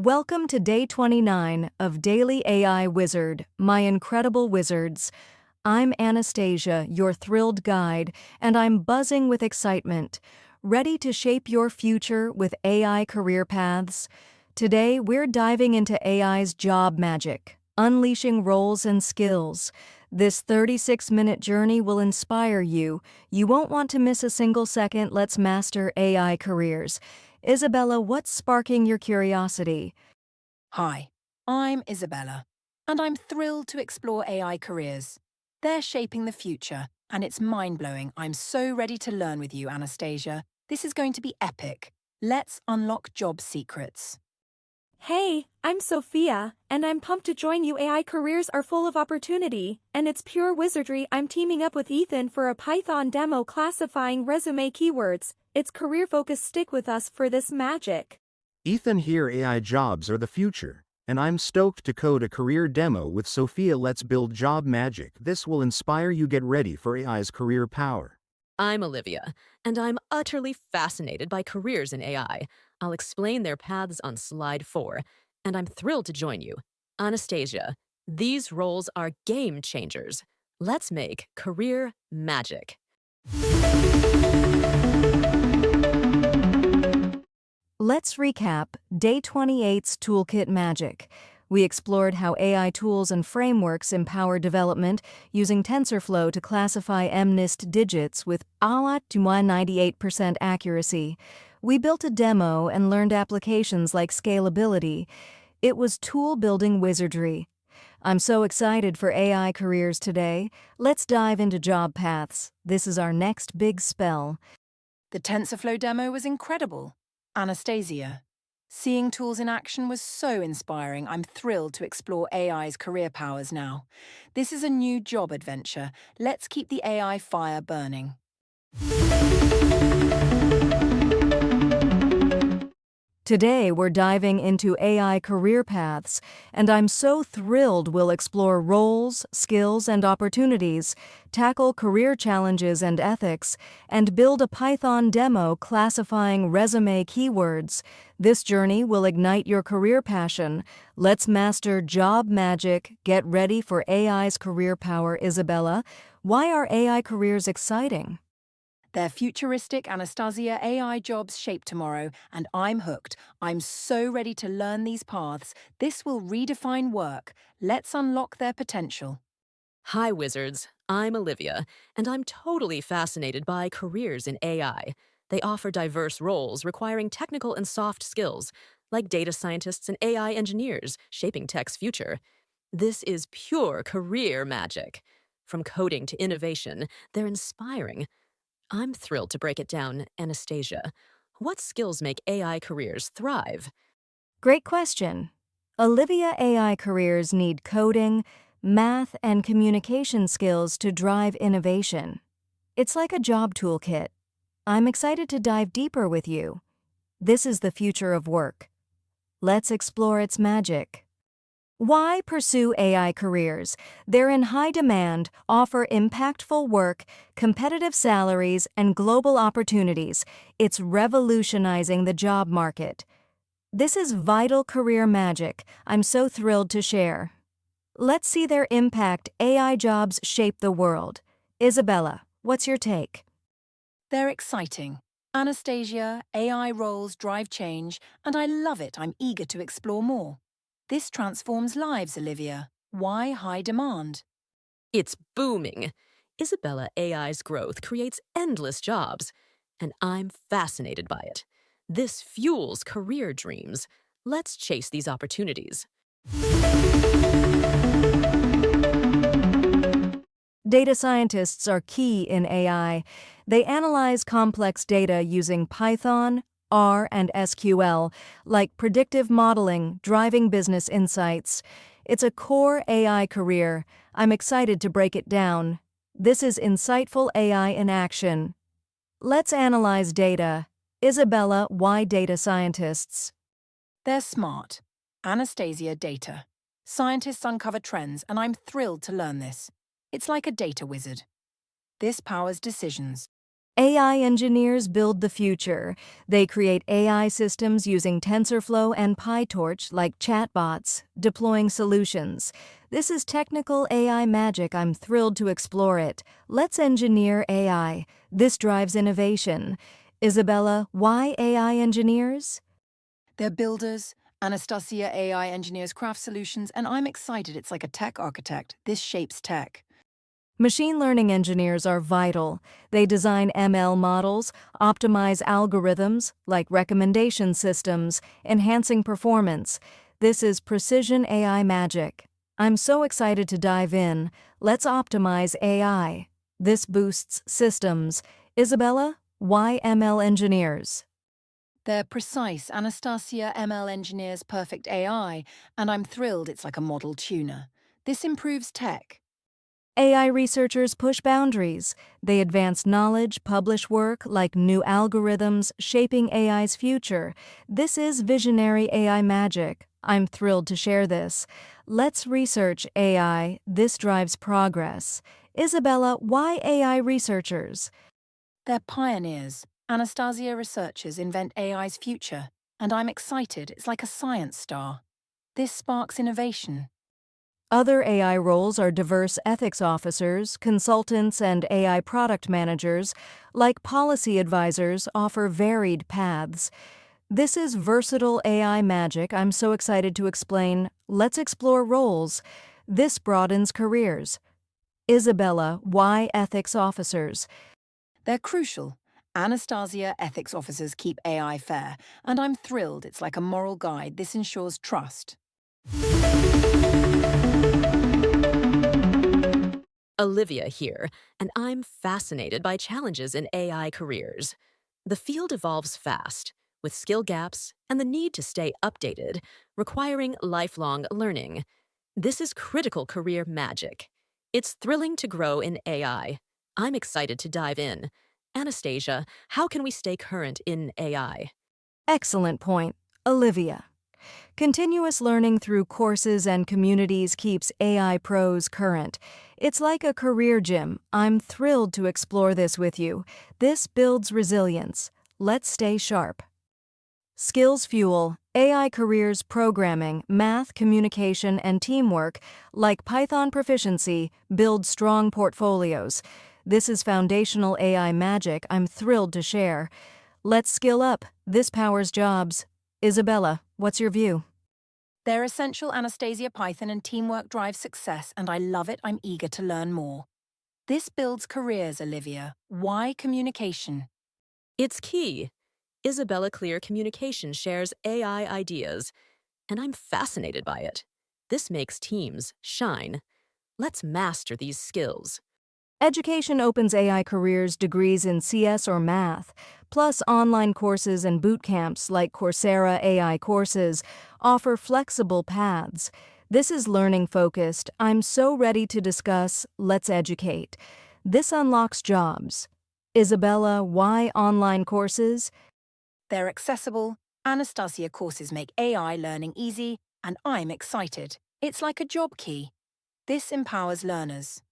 Welcome to day 29 of Daily AI Wizard, my incredible wizards. I'm Anastasia, your thrilled guide, and I'm buzzing with excitement, ready to shape your future with AI career paths. Today, we're diving into AI's job magic, unleashing roles and skills. This 36-minute journey will inspire you. You won't want to miss a single second. Let's master AI careers. Isabella, what's sparking your curiosity? Hi, I'm Isabella, and I'm thrilled to explore AI careers. They're shaping the future, and it's mind-blowing. I'm so ready to learn with you, Anastasia. This is going to be epic. Let's unlock job secrets. Hey, I'm Sophia, and I'm pumped to join you. AI careers are full of opportunity, and it's pure wizardry. I'm teaming up with Ethan for a Python demo classifying resume keywords. It's career-focused. Stick with us for this magic. Ethan here. AI jobs are the future, and I'm stoked to code a career demo with Sophia. Let's build job magic. This will inspire you. Get ready for AI's career power. I'm Olivia, and I'm utterly fascinated by careers in AI. I'll explain their paths on slide 4, and I'm thrilled to join you. Anastasia, these roles are game changers. Let's make career magic. Let's recap Day 28's Toolkit Magic. We explored how AI tools and frameworks empower development using TensorFlow to classify MNIST digits with 98% accuracy. We built a demo and learned applications like scalability. It was tool-building wizardry. I'm so excited for AI careers today. Let's dive into job paths. This is our next big spell. The TensorFlow demo was incredible. Anastasia, seeing tools in action was so inspiring. I'm thrilled to explore AI's career powers now. This is a new job adventure. Let's keep the AI fire burning. Today, we're diving into AI career paths, and I'm so thrilled we'll explore roles, skills, and opportunities, tackle career challenges and ethics, and build a Python demo classifying resume keywords. This journey will ignite your career passion. Let's master job magic. Get ready for AI's career power. Isabella, why are AI careers exciting? They're futuristic. Anastasia, AI jobs shape tomorrow, and I'm hooked. I'm so ready to learn these paths. This will redefine work. Let's unlock their potential. Hi, wizards. I'm Olivia, and I'm totally fascinated by careers in AI. They offer diverse roles requiring technical and soft skills, like data scientists and AI engineers shaping tech's future. This is pure career magic. From coding to innovation, they're inspiring. I'm thrilled to break it down, Anastasia. What skills make AI careers thrive? Great question. Olivia, AI careers need coding, math, and communication skills to drive innovation. It's like a job toolkit. I'm excited to dive deeper with you. This is the future of work. Let's explore its magic. Why pursue AI careers? They're in high demand, offer impactful work, competitive salaries, and global opportunities. It's revolutionizing the job market. This is vital career magic I'm so thrilled to share. Let's see their impact. AI jobs shape the world. Isabella, what's your take? They're exciting. Anastasia, AI roles drive change, and I love it. I'm eager to explore more. This transforms lives, Olivia. Why high demand? It's booming. Isabella AI's growth creates endless jobs, and I'm fascinated by it. This fuels career dreams. Let's chase these opportunities. Data scientists are key in AI. They analyze complex data using Python, R, and SQL, like predictive modeling, driving business insights. It's a core AI career. I'm excited to break it down. This is insightful AI in action. Let's analyze data. Isabella, why data scientists? They're smart. Anastasia, data. Scientists uncover trends, and I'm thrilled to learn this. It's like a data wizard. This powers decisions. AI engineers build the future. They create AI systems using TensorFlow and PyTorch like chatbots, deploying solutions. This is technical AI magic. I'm thrilled to explore it. Let's engineer AI. This drives innovation. Isabella, why AI engineers? They're builders. Anastasia AI engineers craft solutions, and I'm excited. It's like a tech architect. This shapes tech. Machine learning engineers are vital. They design ML models, optimize algorithms like recommendation systems, enhancing performance. This is precision AI magic. I'm so excited to dive in. Let's optimize AI. This boosts systems. Isabella, why ML engineers? They're precise. Anastasia ML engineers perfect AI, and I'm thrilled. It's like a model tuner. This improves tech. AI researchers push boundaries. They advance knowledge, publish work like new algorithms, shaping AI's future. This is visionary AI magic. I'm thrilled to share this. Let's research AI. This drives progress. Isabella, why AI researchers? They're pioneers. Anastasia researchers invent AI's future, and I'm excited. It's like a science star. This sparks innovation. Other AI roles are diverse ethics officers, consultants, and AI product managers. Like policy advisors, offer varied paths. This is versatile AI magic. I'm so excited to explain. Let's explore roles. This broadens careers. Isabella, why ethics officers? They're crucial. Anastasia ethics officers keep AI fair, and I'm thrilled. It's like a moral guide. This ensures trust. Olivia here, and I'm fascinated by challenges in AI careers. The field evolves fast, with skill gaps and the need to stay updated, requiring lifelong learning. This is critical career magic. It's thrilling to grow in AI. I'm excited to dive in. Anastasia, how can we stay current in AI? Excellent point. Olivia. Continuous learning through courses and communities keeps AI pros current. It's like a career gym. I'm thrilled to explore this with you. This builds resilience. Let's stay sharp. Skills fuel AI careers programming, math, communication, and teamwork, like Python proficiency, build strong portfolios. This is foundational AI magic I'm thrilled to share. Let's skill up. This powers jobs. Isabella, what's your view? They're essential. Anastasia Python and teamwork drive success, and I love it. I'm eager to learn more. This builds careers, Olivia. Why communication? It's key. Isabella Clear Communication shares AI ideas, and I'm fascinated by it. This makes teams shine. Let's master these skills. Education opens AI careers degrees in CS or math, plus online courses and boot camps like Coursera AI courses offer flexible paths. This is learning-focused. I'm so ready to discuss. Let's educate. This unlocks jobs. Isabella, why online courses? They're accessible. Anastasia courses make AI learning easy, and I'm excited. It's like a job key. This empowers learners.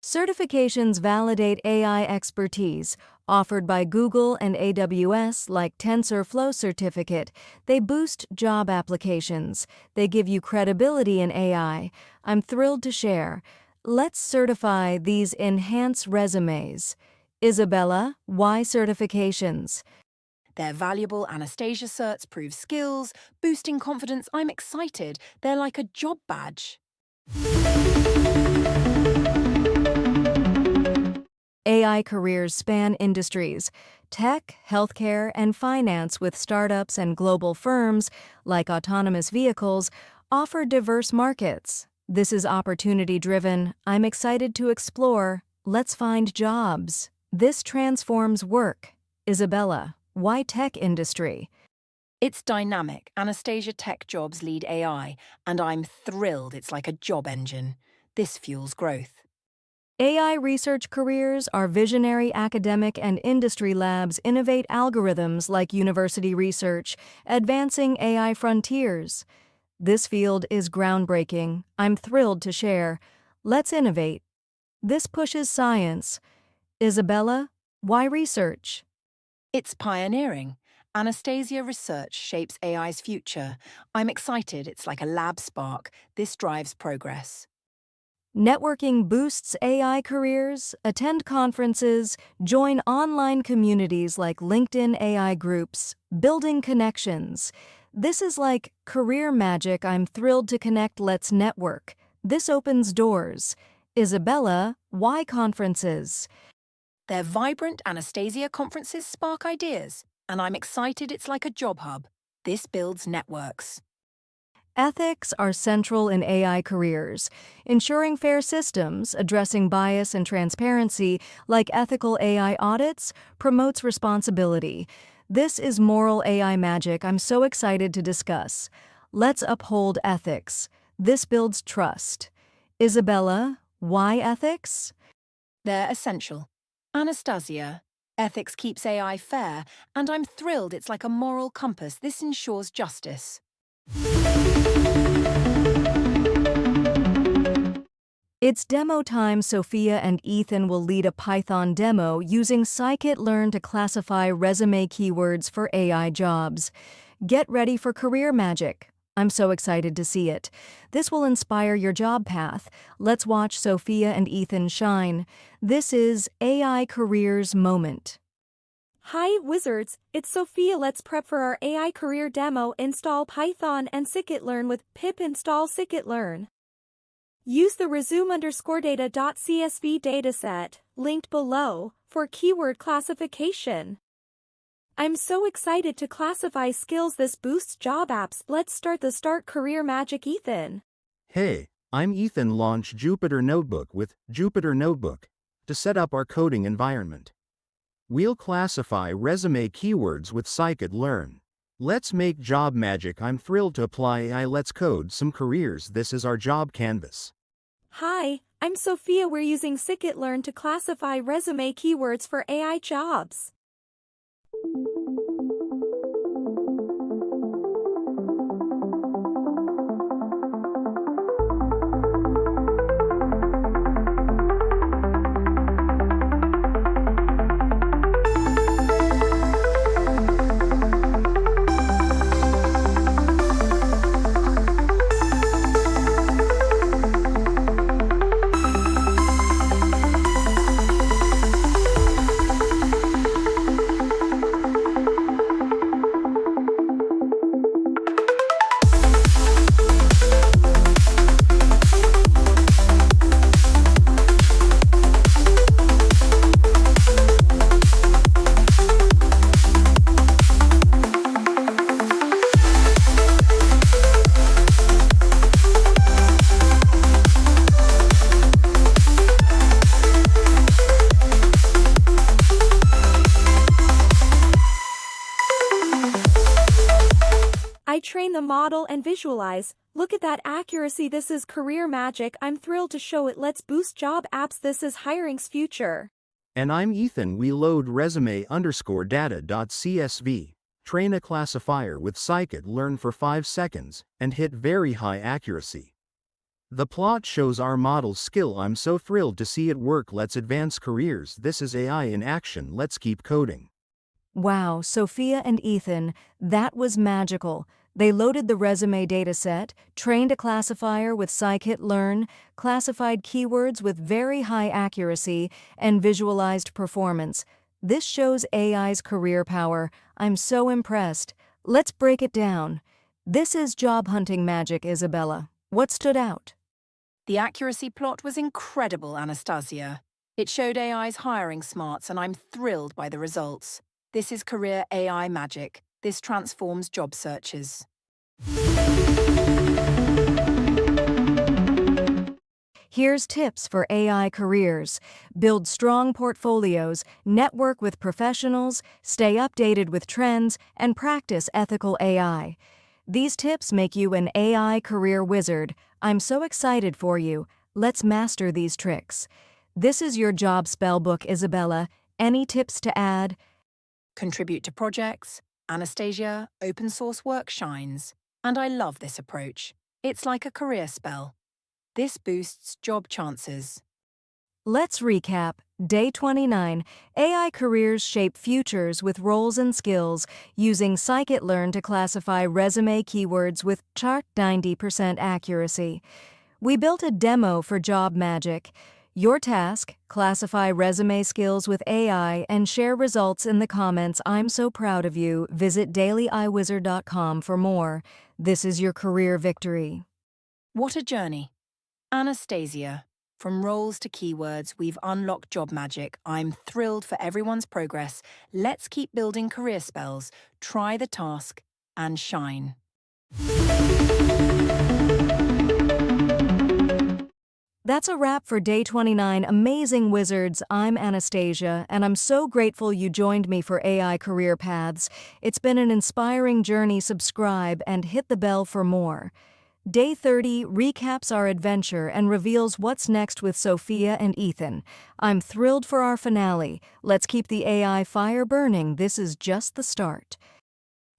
Certifications validate AI expertise, offered by Google and AWS like TensorFlow Certificate. They boost job applications. They give you credibility in AI. I'm thrilled to share. Let's certify these enhanced resumes. Isabella, why certifications? They're valuable. Anastasia certs prove skills, boosting confidence. I'm excited. They're like a job badge. AI careers span industries, tech, healthcare, and finance, with startups and global firms, like autonomous vehicles, offer diverse markets. This is opportunity-driven. I'm excited to explore. Let's find jobs. This transforms work. Isabella, why tech industry? It's dynamic. Anastasia tech jobs lead AI, and I'm thrilled. It's like a job engine. This fuels growth. AI research careers are visionary. Academic and industry labs innovate algorithms like university research, advancing AI frontiers. This field is groundbreaking. I'm thrilled to share. Let's innovate. This pushes science. Isabella, Why research? It's pioneering. Anastasia research shapes AI's future. I'm excited, it's like a lab spark. This drives progress. Networking boosts AI careers, attend conferences, join online communities like LinkedIn AI groups, building connections. This is like career magic. I'm thrilled to connect. Let's network. This opens doors. Isabella, why conferences? Their vibrant Anastasia conferences spark ideas, and I'm excited it's like a job hub. This builds networks. Ethics are central in AI careers. Ensuring fair systems, addressing bias and transparency, like ethical AI audits, promotes responsibility. This is moral AI magic I'm so excited to discuss. Let's uphold ethics. This builds trust. Isabella, why ethics? They're essential. Anastasia, ethics keeps AI fair, and I'm thrilled it's like a moral compass. This ensures justice. It's demo time. Sophia and Ethan will lead a Python demo using Scikit-learn to classify resume keywords for AI jobs. Get ready for career magic. I'm so excited to see it. This will inspire your job path. Let's watch Sophia and Ethan shine. This is AI Careers Moment. Hi, wizards. It's Sophia. Let's prep for our AI career demo. Install Python and Scikit-learn with pip install Scikit-learn. Use the resume_data.csv dataset, linked below, for keyword classification. I'm so excited to classify skills. This boosts job apps. Let's start the Start Career Magic. Ethan. Hey, I'm Ethan. Launch Jupyter Notebook with Jupyter Notebook to set up our coding environment. We'll classify resume keywords with Scikit-learn. Let's make job magic. I'm thrilled to apply AI. Let's code some careers. This is our job canvas. Hi, I'm Sophia. We're using Scikit-learn to classify resume keywords for AI jobs. I train the model and visualize. Look at that accuracy. This is career magic. I'm thrilled to show it. Let's boost job apps. This is hiring's future. And I'm Ethan. We load resume_data.csv, train a classifier with Scikit-learn for 5 seconds, and hit very high accuracy. The plot shows our model's skill. I'm so thrilled to see it work. Let's advance careers. This is AI in action. Let's keep coding. Wow, Sophia and Ethan, that was magical. They loaded the resume dataset, trained a classifier with Scikit-learn, classified keywords with very high accuracy, and visualized performance. This shows AI's career power. I'm so impressed. Let's break it down. This is job hunting magic, Isabella. What stood out? The accuracy plot was incredible, Anastasia. It showed AI's hiring smarts, and I'm thrilled by the results. This is career AI magic. This transforms job searches. Here's tips for AI careers. Build strong portfolios, network with professionals, stay updated with trends, and practice ethical AI. These tips make you an AI career wizard. I'm so excited for you. Let's master these tricks. This is your job spellbook, Isabella. Any tips to add? Contribute to projects. Anastasia, open source work shines. And I love this approach. It's like a career spell. This boosts job chances. Let's recap. Day 29. AI careers shape futures with roles and skills using Scikit-learn to classify resume keywords with 90% accuracy. We built a demo for Job Magic. Your task: classify resume skills with AI and share results in the comments. I'm so proud of you. Visit DailyAIWizard.com for more. This is your career victory. What a journey. Anastasia. From roles to keywords, we've unlocked job magic. I'm thrilled for everyone's progress. Let's keep building career spells, try the task, and shine. That's a wrap for Day 29. Amazing Wizards. I'm Anastasia, and I'm so grateful you joined me for AI Career Paths. It's been an inspiring journey. Subscribe and hit the bell for more. Day 30 recaps our adventure and reveals what's next with Sophia and Ethan. I'm thrilled for our finale. Let's keep the AI fire burning. This is just the start.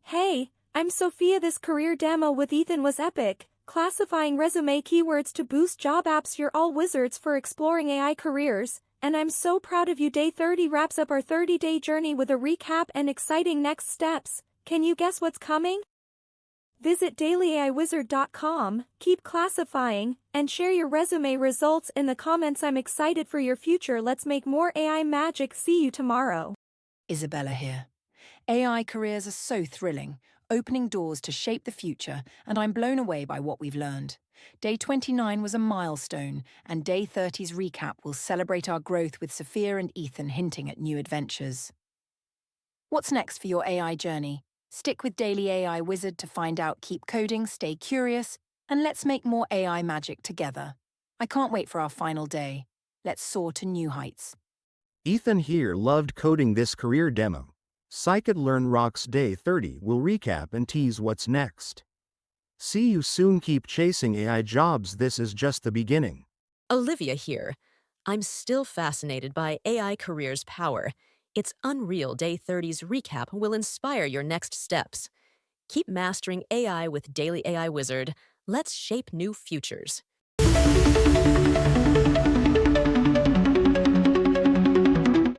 Hey, I'm Sophia. This career demo with Ethan was epic. Classifying resume keywords to boost job apps. You're all wizards for exploring AI careers, and I'm so proud of you. Day 30 wraps up our 30-day journey with a recap and exciting next steps. Can you guess what's coming? Visit DailyAIWizard.com, keep classifying, and share your resume results in the comments. I'm excited for your future. Let's make more AI magic. See you tomorrow. Isabella here. AI careers are so thrilling, opening doors to shape the future, and I'm blown away by what we've learned. Day 29 was a milestone, and Day 30's recap will celebrate our growth with Sophia and Ethan hinting at new adventures. What's next for your AI journey? Stick with Daily AI Wizard to find out. Keep coding, stay curious, and let's make more AI magic together. I can't wait for our final day. Let's soar to new heights. Ethan here loved coding this career demo. Scikit-learn rocks. Day 30 will recap and tease what's next. See you soon. Keep chasing AI jobs. This is just the beginning. Olivia here. I'm still fascinated by AI careers' power. Its unreal Day 30's recap will inspire your next steps. Keep mastering AI with Daily AI Wizard. Let's shape new futures.